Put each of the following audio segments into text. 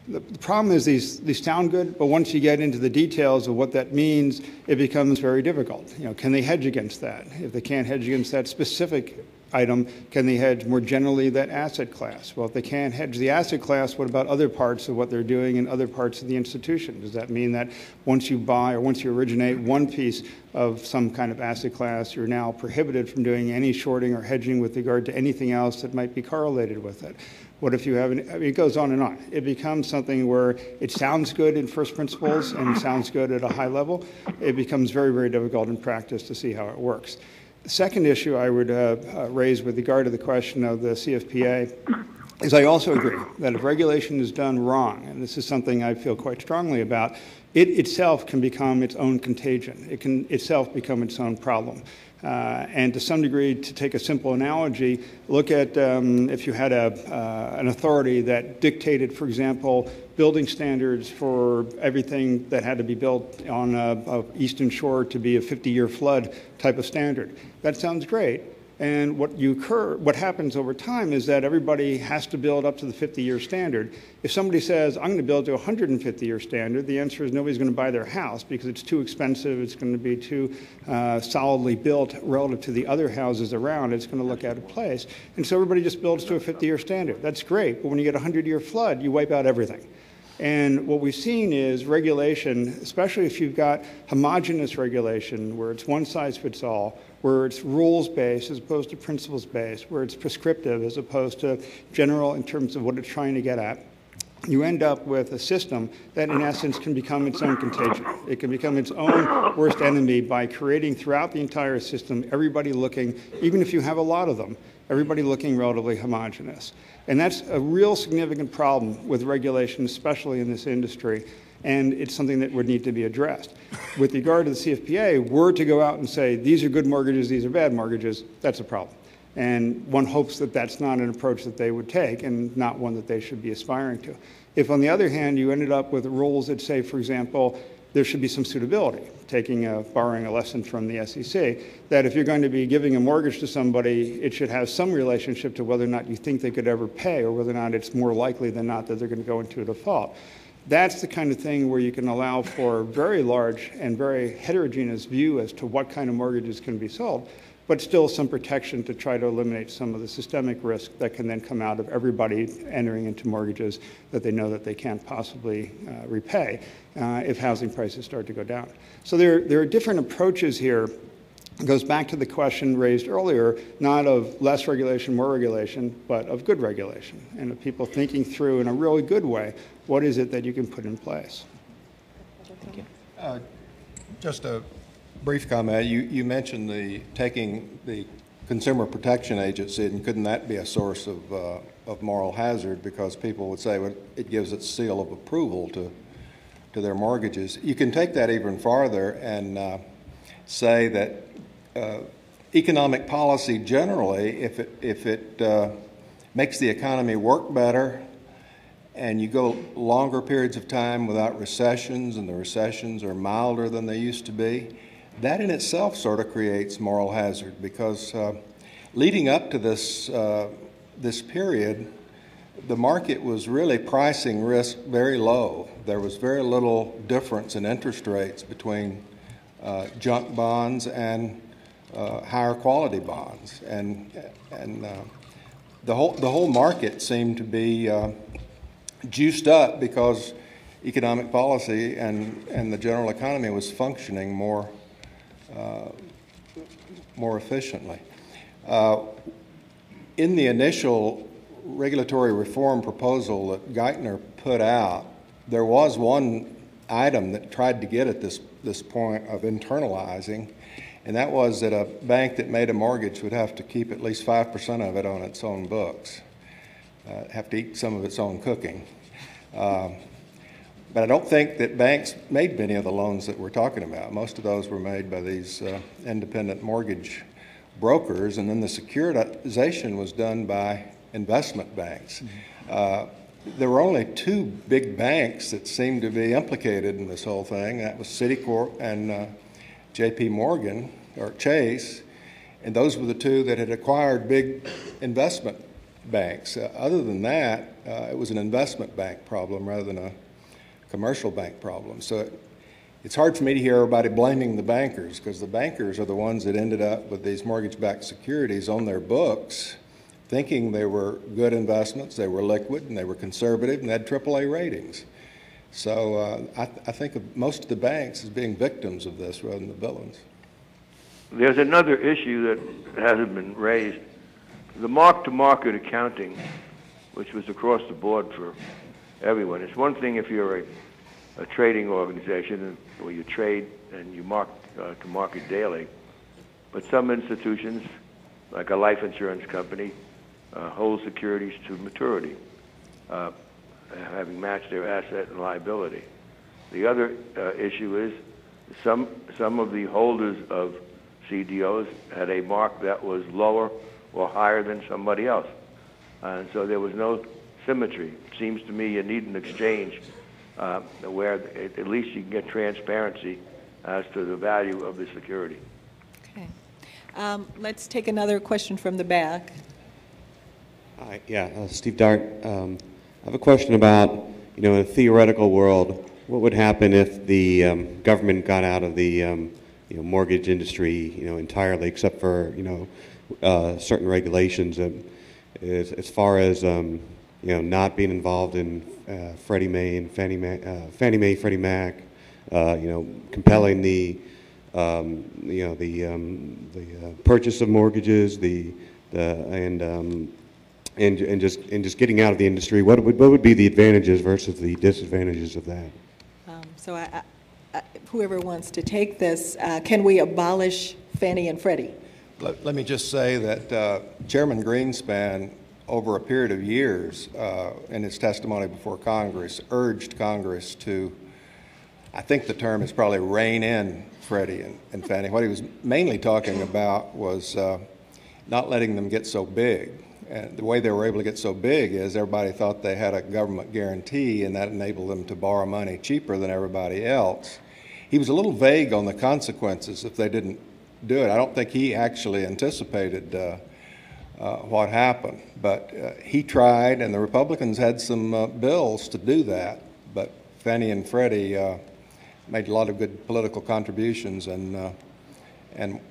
The problem is these sound good, but once you get into the details of what that means, it becomes very difficult. Can they hedge against that? If they can't hedge against that specific item, can they hedge more generally that asset class? Well, if they can't hedge the asset class, what about other parts of what they're doing in other parts of the institution? Does that mean that once you buy or once you originate one piece of some kind of asset class, you're now prohibited from doing any shorting or hedging with regard to anything else that might be correlated with it? What if you have it goes on and on. It becomes something where it sounds good in first principles and sounds good at a high level. It becomes very, very difficult in practice to see how it works. The second issue I would raise with regard to the question of the CFPA is I also agree that if regulation is done wrong, and this is something I feel quite strongly about, it itself can become its own contagion. It can itself become its own problem. And to some degree, to take a simple analogy, look at if you had an authority that dictated, for example, building standards for everything that had to be built on a Eastern Shore to be a 50-year flood type of standard. That sounds great. And what happens over time is that everybody has to build up to the 50-year standard. If somebody says, I'm going to build to a 150-year standard, the answer is nobody's going to buy their house because it's too expensive, it's going to be too solidly built relative to the other houses around, it's going to look out of place. And so everybody just builds to a 50-year standard. That's great, but when you get a 100-year flood, you wipe out everything. And what we've seen is regulation, especially if you've got homogeneous regulation where it's one size fits all, where it's rules-based as opposed to principles-based, where it's prescriptive as opposed to general in terms of what it's trying to get at, you end up with a system that in essence can become its own contagion. It can become its own worst enemy by creating throughout the entire system everybody looking, even if you have a lot of them, everybody looking relatively homogeneous. And that's a real significant problem with regulation, especially in this industry, and it's something that would need to be addressed. With regard to the CFPA, were to go out and say, these are good mortgages, these are bad mortgages, that's a problem. And one hopes that that's not an approach that they would take and not one that they should be aspiring to. If, on the other hand, you ended up with rules that say, for example, there should be some suitability, borrowing a lesson from the SEC, that if you're going to be giving a mortgage to somebody, it should have some relationship to whether or not you think they could ever pay or whether or not it's more likely than not that they're going to go into a default. That's the kind of thing where you can allow for a very large and very heterogeneous view as to what kind of mortgages can be sold, but still some protection to try to eliminate some of the systemic risk that can then come out of everybody entering into mortgages that they know that they can't possibly repay if housing prices start to go down. So there are different approaches here. It goes back to the question raised earlier, not of less regulation, more regulation, but of good regulation, and of people thinking through in a really good way, what is it that you can put in place? Thank you. Just a brief comment. You mentioned taking the Consumer Protection Agency, and couldn't that be a source of moral hazard, because people would say, well, it gives its seal of approval to their mortgages. You can take that even farther and say that economic policy generally, if it makes the economy work better and you go longer periods of time without recessions and the recessions are milder than they used to be, that in itself sort of creates moral hazard, because leading up to this period, the market was really pricing risk very low. There was very little difference in interest rates between junk bonds and higher quality bonds, and the whole market seemed to be juiced up because economic policy and the general economy was functioning more efficiently. In the initial regulatory reform proposal that Geithner put out, there was one item that tried to get at this point of internalizing, and that was that a bank that made a mortgage would have to keep at least 5% of it on its own books, have to eat some of its own cooking. But I don't think that banks made many of the loans that we're talking about. Most of those were made by these independent mortgage brokers, and then the securitization was done by investment banks. There were only two big banks that seemed to be implicated in this whole thing. That was Citicorp and J.P. Morgan, or Chase, and those were the two that had acquired big investment banks. Other than that, it was an investment bank problem rather than a commercial bank problem. So it's hard for me to hear everybody blaming the bankers, because the bankers are the ones that ended up with these mortgage-backed securities on their books, thinking they were good investments, they were liquid, and they were conservative, and had AAA ratings. So I think of most of the banks as being victims of this rather than the villains. There's another issue that hasn't been raised. The mark-to-market accounting, which was across the board for everyone. It's one thing if you're a trading organization where you trade and you mark to market daily, but some institutions, like a life insurance company, hold securities to maturity, having matched their asset and liability. The other issue is some of the holders of CDOs had a mark that was lower or higher than somebody else. And so there was no symmetry. It seems to me you need an exchange where at least you can get transparency as to the value of the security. Okay. Let's take another question from the back. Hi, Steve Dart. I have a question about, in a theoretical world, what would happen if the government got out of the mortgage industry, entirely, except for, certain regulations, as far as, not being involved in Freddie Mae and Fannie Mae, Freddie Mac, compelling the purchase of mortgages, and just getting out of the industry. What would be the advantages versus the disadvantages of that? So whoever wants to take this, can we abolish Fannie and Freddie? Let me just say that Chairman Greenspan, over a period of years, in his testimony before Congress, urged Congress to, I think the term is probably rein in Freddie and Fannie. What he was mainly talking about was not letting them get so big. And the way they were able to get so big is everybody thought they had a government guarantee, and that enabled them to borrow money cheaper than everybody else. He was a little vague on the consequences if they didn't do it. I don't think he actually anticipated what happened, but he tried, and the Republicans had some bills to do that, but Fannie and Freddie made a lot of good political contributions and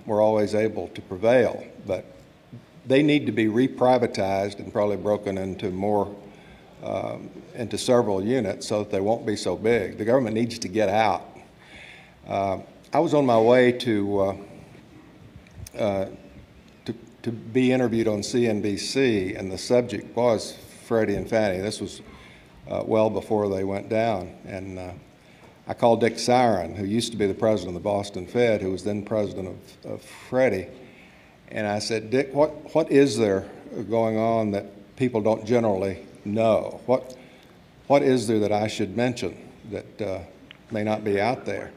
were always able to prevail. But they need to be reprivatized and probably broken into into several units so that they won't be so big. The government needs to get out. I was on my way to be interviewed on CNBC, and the subject was Freddie and Fannie. This was well before they went down. And I called Dick Siren, who used to be the president of the Boston Fed, who was then president of Freddie. And I said, Dick, what is there going on that people don't generally know? What is there that I should mention that may not be out there?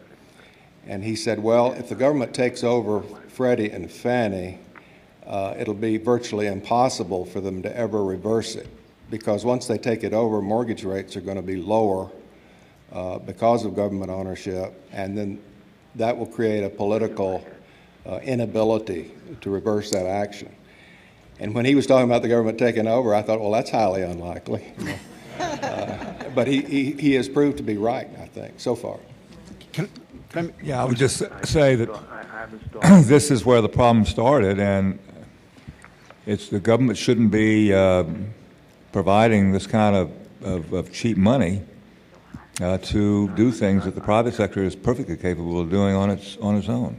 And he said, well, if the government takes over Freddie and Fannie, it'll be virtually impossible for them to ever reverse it, because once they take it over, mortgage rates are going to be lower because of government ownership, and then that will create a political inability to reverse that action. And when he was talking about the government taking over, I thought, well, that's highly unlikely. But he has proved to be right, I think, so far. I would just say that this is where the problem started, and the government shouldn't be providing this kind of cheap money to do things that the private sector is perfectly capable of doing on its own.